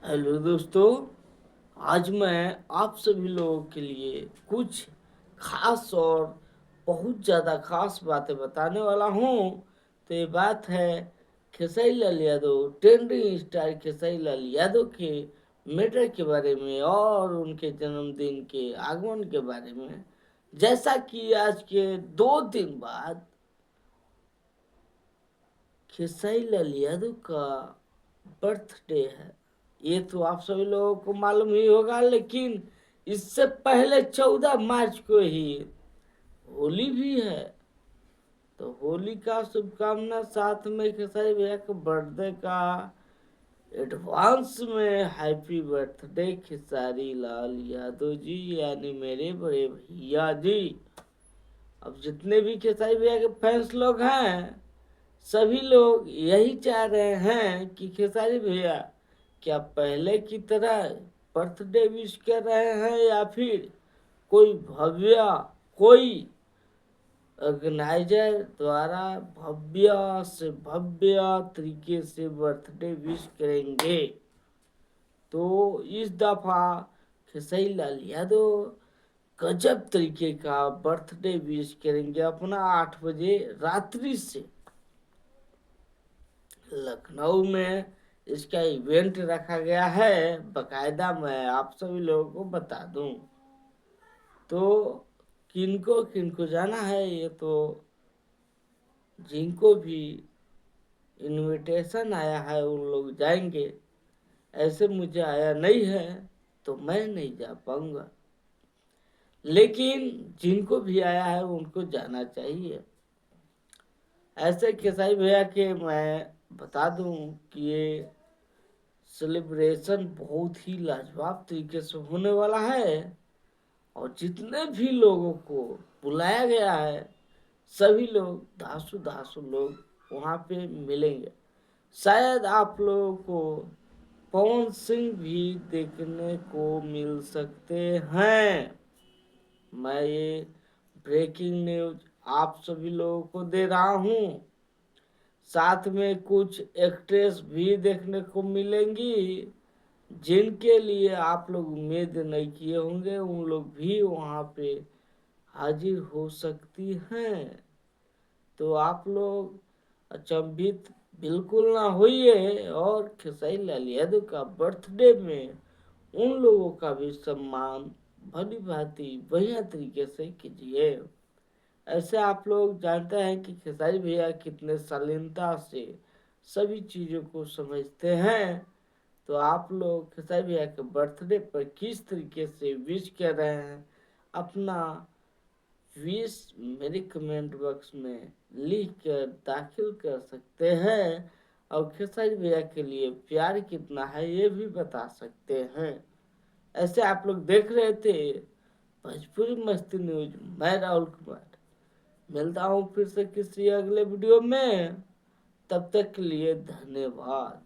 Hello दोस्तों। आज मैं आप सभी लोगों के लिए कुछ खास और बहुत ज़्यादा खास बातें बताने वाला हूँ। तो ये बात है खेसारी लाल यादव, ट्रेंडिंग स्टार खेसारी लाल यादव के मैटर के बारे में और उनके जन्मदिन के आगमन के बारे में। जैसा कि आज के 2 दिन बाद खेसारी लाल यादव का बर्थडे है। ये तो आप सभी लोगों को मालूम ही होगा, लेकिन इससे पहले 14 मार्च को ही होली भी है। तो होली का शुभकामना, साथ में खेसारी भैया के बर्थडे का एडवांस में हैप्पी बर्थडे खेसारी लाल यादव जी, यानी मेरे बड़े भैया जी। अब जितने भी खेसारी भैया के फैंस लोग हैं, सभी लोग यही चाह रहे हैं कि खेसारी भैया क्या पहले की तरह बर्थडे विश कर रहे हैं, या फिर कोई कोई ऑर्गेनाइजर द्वारा भव्य से भव्य तरीके से बर्थडे विश करेंगे। तो इस दफा खेसारी लाल यादव गजब तरीके का बर्थडे विश करेंगे अपना 8 बजे रात्रि से। लखनऊ में इसका इवेंट रखा गया है, बकायदा मैं आप सभी लोगों को बता दूं। तो किनको किनको जाना है, ये तो जिनको भी इनविटेशन आया है उन लोग जाएंगे। ऐसे मुझे आया नहीं है तो मैं नहीं जा पाऊंगा, लेकिन जिनको भी आया है उनको जाना चाहिए। ऐसे खेसारी भैया के मैं बता दूं कि ये सेलिब्रेशन बहुत ही लाजवाब तरीके से होने वाला है, और जितने भी लोगों को बुलाया गया है सभी लोग धासु धासु लोग वहाँ पे मिलेंगे। शायद आप लोगों को पवन सिंह भी देखने को मिल सकते हैं। मैं ये ब्रेकिंग न्यूज आप सभी लोगों को दे रहा हूँ। साथ में कुछ एक्ट्रेस भी देखने को मिलेंगी जिनके लिए आप लोग उम्मीद नहीं किए होंगे, उन लोग भी वहाँ पे हाजिर हो सकती हैं। तो आप लोग अचंभित बिल्कुल ना होइए, और खेसारी लाल यादव का बर्थडे में उन लोगों का भी सम्मान भली भांति बढ़िया तरीके से कीजिए। ऐसे आप लोग जानते हैं कि खेसारी भैया कितने शालीनता से सभी चीज़ों को समझते हैं। तो आप लोग खेसारी भैया के बर्थडे पर किस तरीके से विश कर रहे हैं, अपना विश मेरे कमेंट बॉक्स में लिख कर दाखिल कर सकते हैं, और खेसारी भैया के लिए प्यार कितना है ये भी बता सकते हैं। ऐसे आप लोग देख रहे थे भोजपुरी मस्ती न्यूज, मैं राहुल कुमार। मिलता हूँ फिर से किसी अगले वीडियो में, तब तक के लिए धन्यवाद।